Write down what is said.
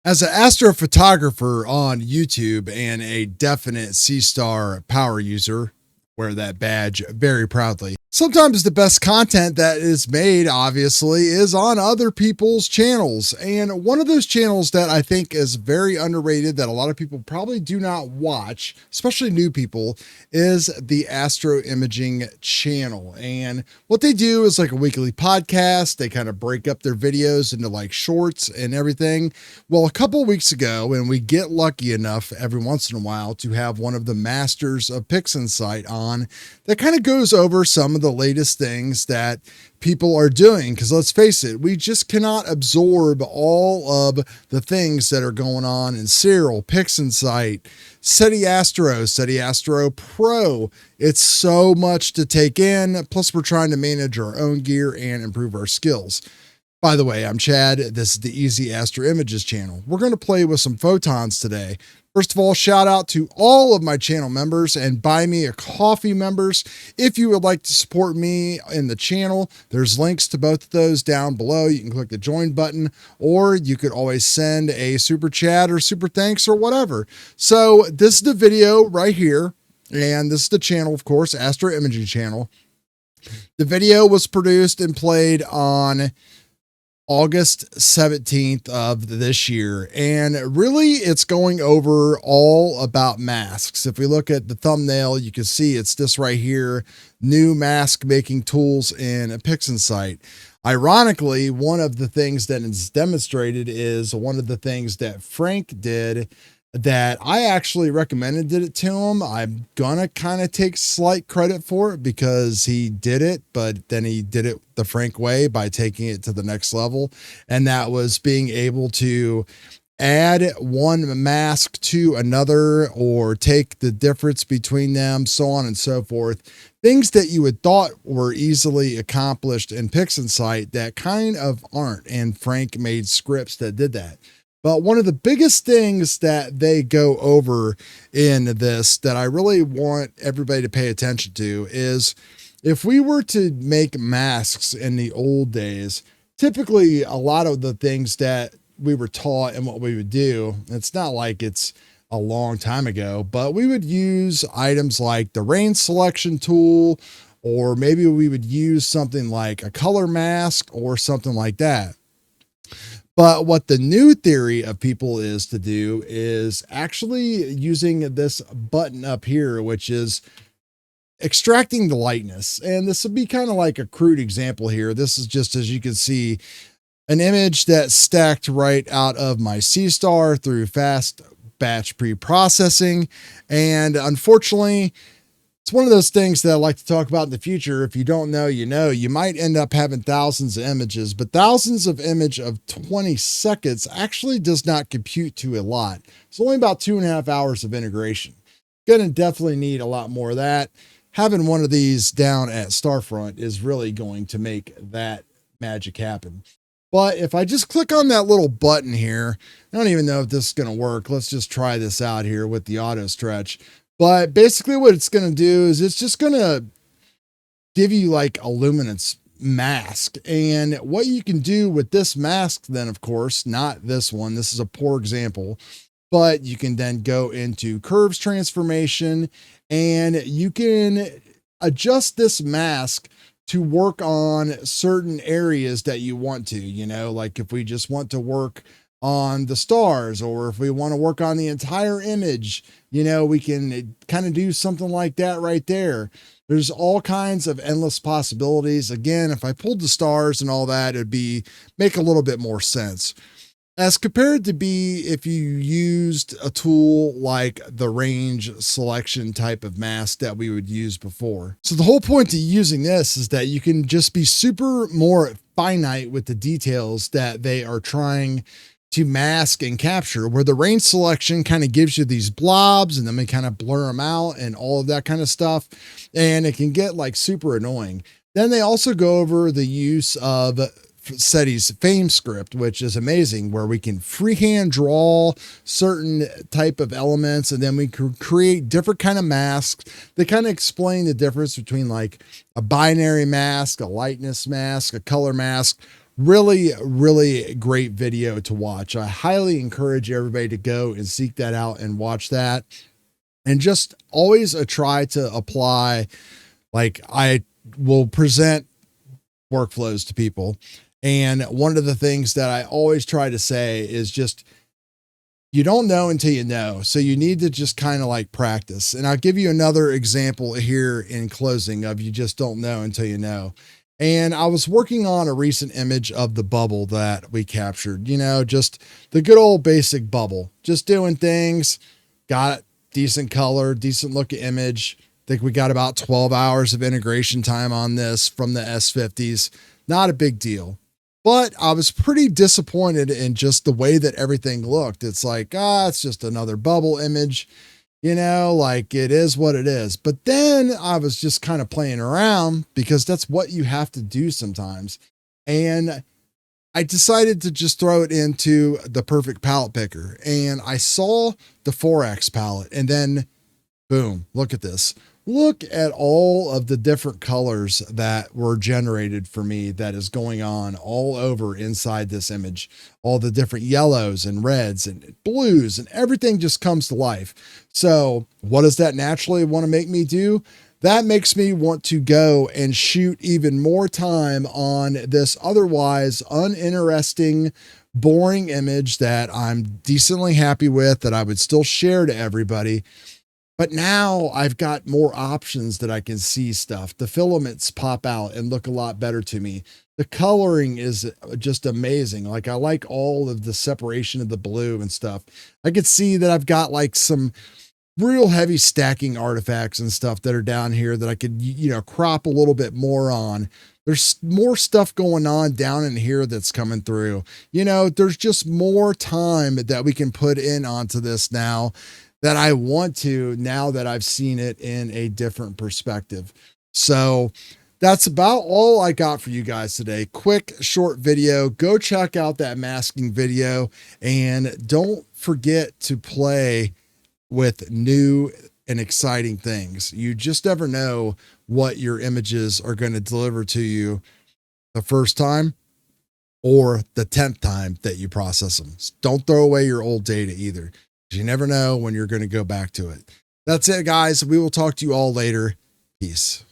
As an astrophotographer on YouTube and a definite C-Star power user, wear that badge very proudly. Sometimes the best content that is made, obviously, is on other people's channels. And one of those channels that I think is very underrated that a lot of people probably do not watch, especially new people, is the Astroimaging channel. And what they do is like a weekly podcast. They kind of break up their videos into like shorts and everything. Well, a couple of weeks ago, and we get lucky enough every once in a while to have one of the masters of Pixinsight on that kind of goes over some of the latest things that people are doing. Because let's face it, we just cannot absorb all of the things that are going on in Serial, Pixinsight, SETI Astro, SETI Astro Pro. It's so much to take in. Plus, we're trying to manage our own gear and improve our skills. By the way, I'm Chad. This is the Easy Astroimages channel. We're going to play with some photons today. First of all, shout out to all of my channel members and Buy Me a Coffee members. If you would like to support me in the channel, there's links to both of those down below. You can click the join button, or you could always send a super chat or super thanks or whatever. So this is the video right here. And this is the channel, of course, Astroimaging channel. The video was produced and played on August 17th of this year. And really it's going over all about masks. If we look at the thumbnail, you can see it's this right here, new mask making tools in Pixinsight. Ironically, one of the things that is demonstrated is one of the things that Frank did that I actually recommended it to him. I'm gonna kind of take slight credit for it because he did it, but then he did it the Frank way by taking it to the next level. And that was being able to add one mask to another or take the difference between them, so on and so forth. Things that you would thought were easily accomplished in Pixinsight that kind of aren't. And Frank made scripts that did that. But one of the biggest things that they go over in this that I really want everybody to pay attention to is if we were to make masks in the old days, typically a lot of the things that we were taught and what we would do, it's not like it's a long time ago, but we would use items like the rain selection tool, or maybe we would use something like a color mask or something like that. But what the new theory of people is to do is actually using this button up here, which is extracting the lightness. And this would be kind of like a crude example here. This is just, as you can see, an image that's stacked right out of my C-Star through fast batch pre-processing. And unfortunately, it's one of those things that I like to talk about in the future. If you don't know, you know, you might end up having thousands of images, but thousands of image of 20 seconds actually does not compute to a lot. It's only about 2.5 hours of integration. Going to definitely need a lot more of that. Having one of these down at STARFRONT is really going to make that magic happen. But if I just click on that little button here, I don't even know if this is going to work. Let's just try this out here with the auto stretch. But basically what it's going to do is it's just going to give you like a luminance mask. And what you can do with this mask then, of course, not this one, this is a poor example, but you can then go into curves transformation and you can adjust this mask to work on certain areas that you want to, you know, like if we just want to work on the stars, or if we want to work on the entire image, you know, we can kind of do something like that right there. There's all kinds of endless possibilities. Again, if I pulled the stars and all that, it'd make a little bit more sense as compared to if you used a tool like the range selection type of mask that we would use before. So the whole point to using this is that you can just be super more finite with the details that they are trying to mask and capture, where the range selection kind of gives you these blobs and then we kind of blur them out and all of that kind of stuff. And it can get like super annoying. Then they also go over the use of SETI's fame script, which is amazing, where we can freehand draw certain type of elements and then we can create different kind of masks that kind of explain the difference between like a binary mask, a lightness mask, a color mask, Really, really great video to watch. I highly encourage everybody to go and seek that out and watch that. And just always try to apply, like I will present workflows to people. And one of the things that I always try to say is just, you don't know until you know. So you need to just kind of like practice. And I'll give you another example here in closing of you just don't know until you know. And I was working on a recent image of the bubble that we captured, just the good old basic bubble, just doing things, got decent color, decent looking image. I think we got about 12 hours of integration time on this from the S50s. Not a big deal. But I was pretty disappointed in just the way that everything looked. It's like, it's just another bubble image, like it is what it is. But then I was just kind of playing around because that's what you have to do sometimes. And I decided to just throw it into the perfect palette picker. And I saw the 4X palette and then boom, look at this. Look at all of the different colors that were generated for me that is going on all over inside this image. All the different yellows and reds and blues and everything just comes to life. So what does that naturally want to make me do? That makes me want to go and shoot even more time on this otherwise uninteresting, boring image that I'm decently happy with, that I would still share to everybody. But now I've got more options that I can see stuff. The filaments pop out and look a lot better to me. The coloring is just amazing. Like I like all of the separation of the blue and stuff. I could see that I've got like some real heavy stacking artifacts and stuff that are down here that I could, crop a little bit more on. There's more stuff going on down in here that's coming through. There's just more time that we can put in onto this now, that I want to, now that I've seen it in a different perspective. So that's about all I got for you guys today. Quick, short video. Go check out that masking video and don't forget to play with new and exciting things. You just never know what your images are going to deliver to you the first time or the 10th time that you process them. Don't throw away your old data either. You never know when you're going to go back to it. That's it, guys. We will talk to you all later. Peace.